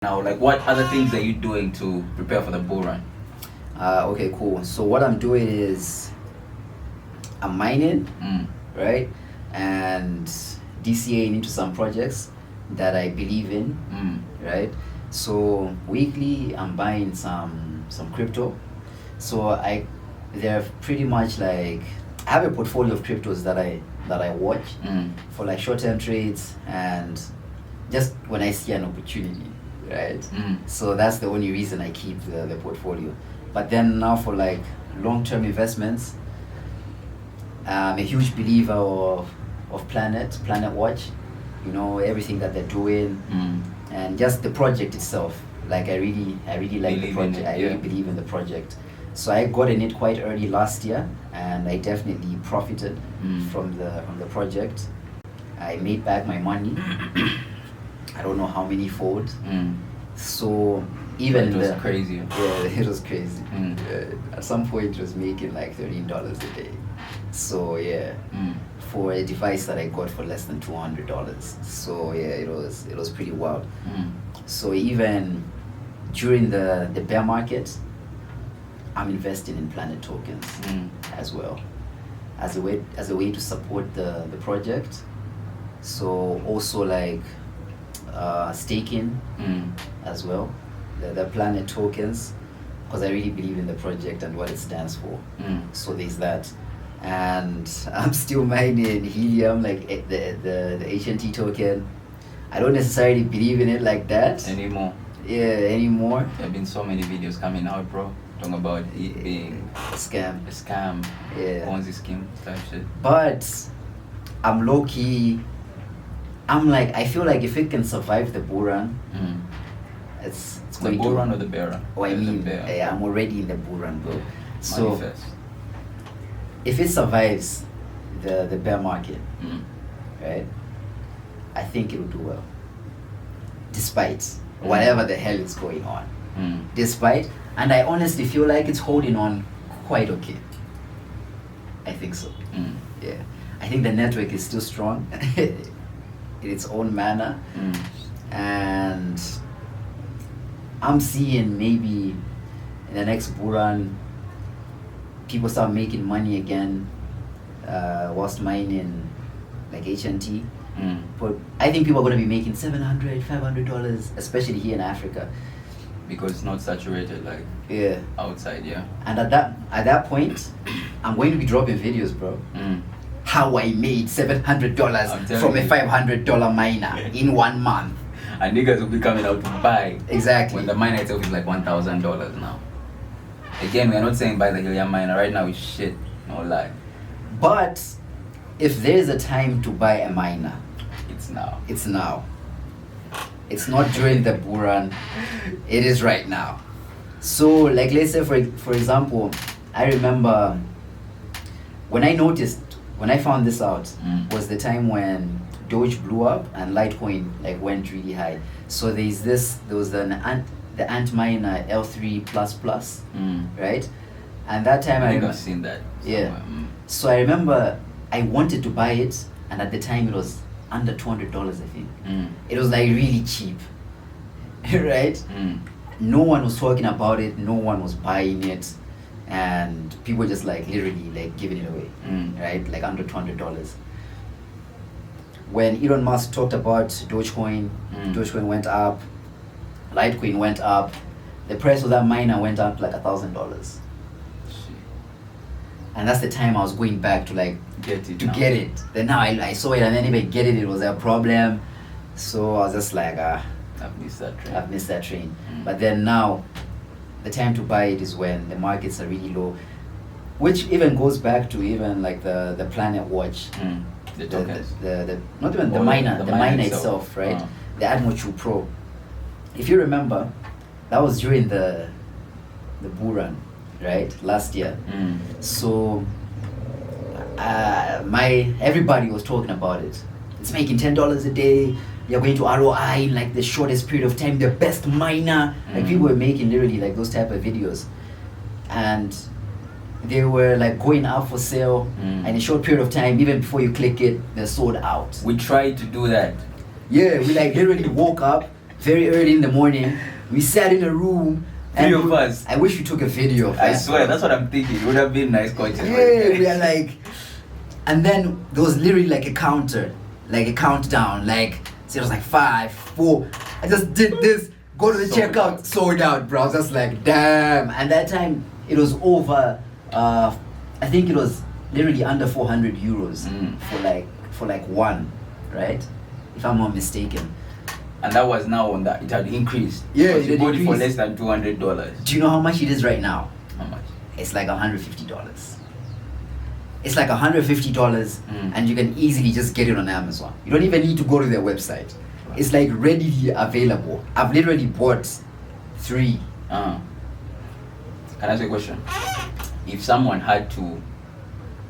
Now, like, what other things are you doing to prepare for the bull run? Okay, cool. So what I'm doing is I'm mining, right, and DCAing into some projects that I believe in, right. So weekly I'm buying some crypto. So they're pretty much like I have a portfolio of cryptos that I watch for like short-term trades and just when I see an opportunity. Right? So that's the only reason I keep the portfolio. But then now for like long-term investments, I'm a huge believer of Planet Watch. You know, everything that they're doing and just the project itself. Like I really like the project. I really believe in the project. So I got in it quite early last year and I definitely profited from the project. I made back my money. I don't know how many fold. So even it was crazy. Yeah, it was crazy. At some point, it was making like $13 a day. So yeah, for a device that I got for less than $200. So yeah, it was pretty wild. So even during the bear market, I'm investing in Planet tokens as well, as a way to support the project. So also like staking as well, the Planet tokens, because I really believe in the project and what it stands for. So there's that, and I'm still mining helium, like the HNT token. I don't necessarily believe in it like that anymore. There have been so many videos coming out, bro, talking about it being a scam, Ponzi scheme type shit. But I'm low key. I'm like, I feel like if it can survive the bull run, it's the bull run or the bear run? Oh, I mean, I'm already in the bull run, bro. So Manifest. If it survives the bear market, right, I think it'll do well, despite whatever the hell is going on. Despite, and I honestly feel like it's holding on quite okay. I think so. Yeah, I think the network is still strong. In its own manner, and I'm seeing maybe in the next bull run people start making money again whilst mining like HNT. But I think people are going to be making $700, $500, especially here in Africa, because it's not saturated like outside. And at that point I'm going to be dropping videos, bro. How I made $700 from a $500 miner in 1 month. And niggas will be coming out to buy. Exactly. When the miner itself is like $1,000 now. Again, we are not saying buy the helium miner. Right now is shit. No lie. But if there is a time to buy a miner, it's now. It's now. It's not during the bull run. It is right now. So like let's say for example, I remember when I found this out was the time when Doge blew up and Litecoin like went really high. So there was the Antminer L3++, right? And that time I think I've seen that somewhere. So I remember I wanted to buy it, and at the time it was under $200, I think. It was like really cheap, right? No one was talking about it, no one was buying it, and people just like literally like giving it away, right? Like under $200. When Elon Musk talked about Dogecoin, Dogecoin went up, Litecoin went up, the price of that miner went up like $1,000. And that's the time I was going back to like get it. Then now I saw it, and then if I get it, it was a problem. So I was just like, I've missed that train. But then now, the time to buy it is when the markets are really low, which even goes back to even like the Planet Watch, the tokens, not even the miner itself, right? The Atmo Pro. If you remember, that was during the bull run, right, last year. So everybody was talking about it. It's making $10 a day. You're going to ROI in like the shortest period of time. The best miner. Like people were making literally like those type of videos, and they were like going out for sale in a short period of time. Even before you click it, they're sold out. We tried to do that. Yeah, we like literally woke up, very early in the morning. We sat in a room. Three of us. I wish we took a video of that. I swear, that's what I'm thinking. It would have been nice content. Yeah, we are like, and then there was literally like a counter, like a countdown, like, so it was like 5, 4. I just did this, go to the checkout, sold out, bro. I was just like, damn. And that time it was over, I think it was literally under 400 euros for like one, right? If I'm not mistaken. And that was now on that. It had increased. Yeah, you bought it for increased. less than $200. Do you know how much it is right now? How much? It's like $150. It's like $150, and you can easily just get it on Amazon. You don't even need to go to their website. Right. It's like readily available. I've literally bought 3. Can I ask you a question? If someone had to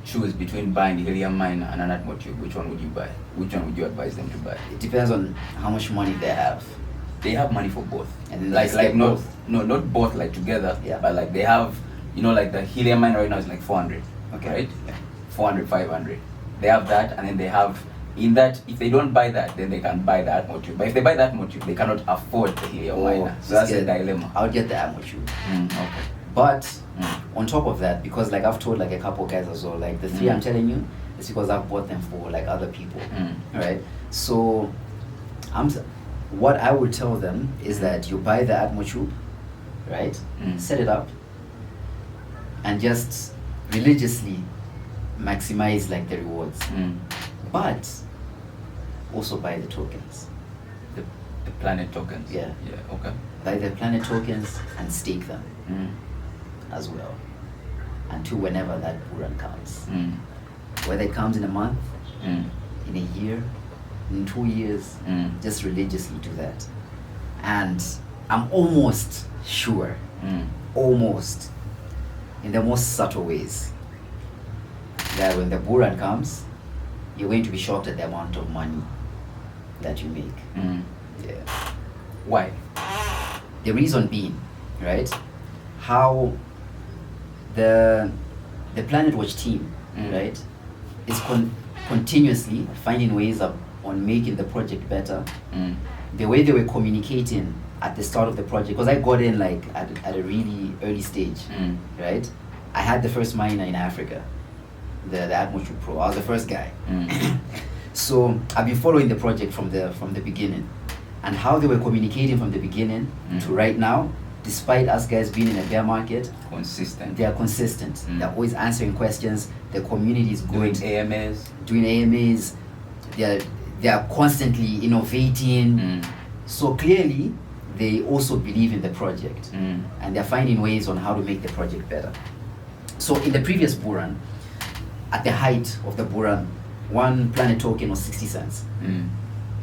choose between buying the helium miner and an Atmo tube, which one would you buy? Which one would you advise them to buy? It depends on how much money they have. They have money for both. And then like not both like together. Yeah. But like they have, like the helium miner right now is like 400. Okay. Right? Yeah. 400, 500. They have that, and then they have in that. If they don't buy that, then they can buy the Atmo tube. But if they buy the Atmo tube, they cannot afford the helium miner. So that's a dilemma. I'll get the Atmo tube. Okay. But on top of that, because like I've told like a couple guys as well, like the 3 I'm telling you, it's because I've bought them for like other people, right? So what I would tell them is that you buy the Atmo tube, right? Set it up, and just religiously maximize like the rewards, but also buy the tokens. The planet tokens. Yeah. Okay. Buy the planet tokens and stake them as well, until whenever that bull run comes. Whether it comes in a month, in a year, in 2 years, just religiously do that. And I'm almost sure, almost in the most subtle ways, that when the bull run comes, you're going to be shocked at the amount of money that you make. Yeah. Why? The reason being, right, how the Planet Watch team, right, is continuously finding ways on making the project better. The way they were communicating at the start of the project, because I got in like at a really early stage, right? I had the first miner in Africa, the Atmo Tube Pro. I was the first guy. So I've been following the project from the beginning, and how they were communicating from the beginning to right now, despite us guys being in a bear market, consistent. They are consistent. They're always answering questions. The community is doing good. Doing AMAs. They are constantly innovating. So clearly, they also believe in the project, and they're finding ways on how to make the project better. So in the previous bull run, at the height of the bull run, one planet token was 60 cents,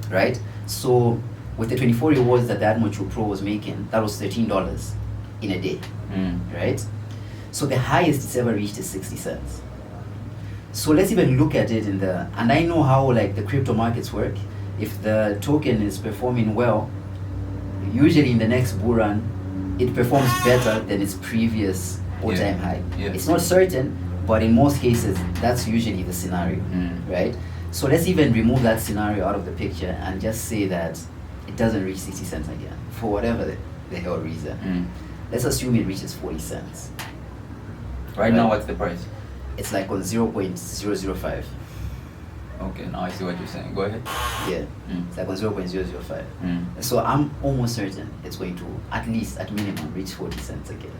right? So with the 24 rewards that the Atmo Tube Pro was making, that was $13 in a day, right? So the highest it's ever reached is 60 cents. So let's even look at it and I know how like the crypto markets work. If the token is performing well, usually in the next bull run, it performs better than its previous all-time high. Yeah. It's not certain, but in most cases, that's usually the scenario, right? So let's even remove that scenario out of the picture and just say that it doesn't reach 60 cents again, for whatever the hell reason. Let's assume it reaches 40 cents. Right now, what's the price? It's like on 0.005. Okay, now I see what you're saying. Go ahead. Yeah, it's like on 0.005. So I'm almost certain it's going to, at least, at minimum, reach 40 cents again.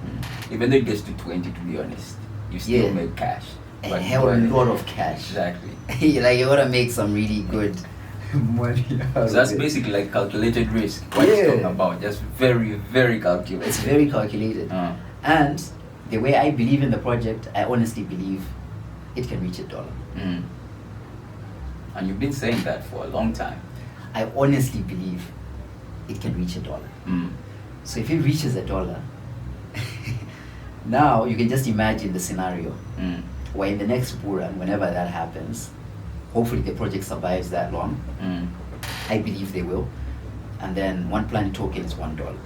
Even though it gets to 20, to be honest, you still make cash. A hell lot of cash. Exactly. Like, you wanna make some really good money. So that's basically like calculated risk. What you're talking about, just very, very calculated. It's very calculated. And the way I believe in the project, I honestly believe it can reach $1. And you've been saying that for a long time. I honestly believe it can reach $1. So if it reaches $1, now you can just imagine the scenario where in the next bull run, whenever that happens, hopefully the project survives that long. I believe they will. And then one planet token is $1,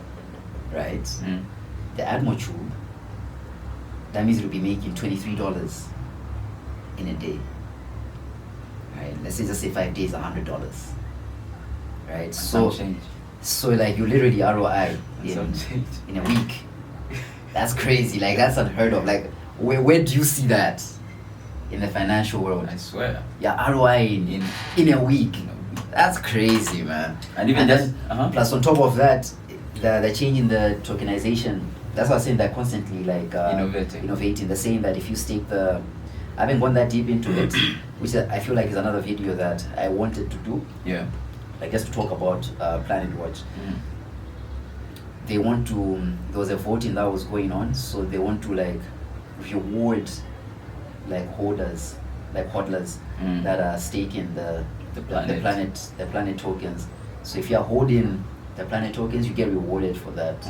right? The Atmo Tube, that means it'll be making $23 in a day. Right? Let's say just say 5 days, $100. Right? So So like you literally ROI in a week. That's crazy. Like that's unheard of. Like where do you see that in the financial world? I swear. Yeah, ROI in a week. That's crazy, man. And even then, plus on top of that, the change in the tokenization. That's why I'm saying they're constantly like innovating. They're saying that if you stake I haven't gone that deep into it, which I feel like is another video that I wanted to do. Yeah. Like just to talk about Planet Watch. They want to. There was a voting that was going on, so they want to like reward like holders, like hodlers that are staking the planet tokens. So if you're holding the planet tokens, you get rewarded for that.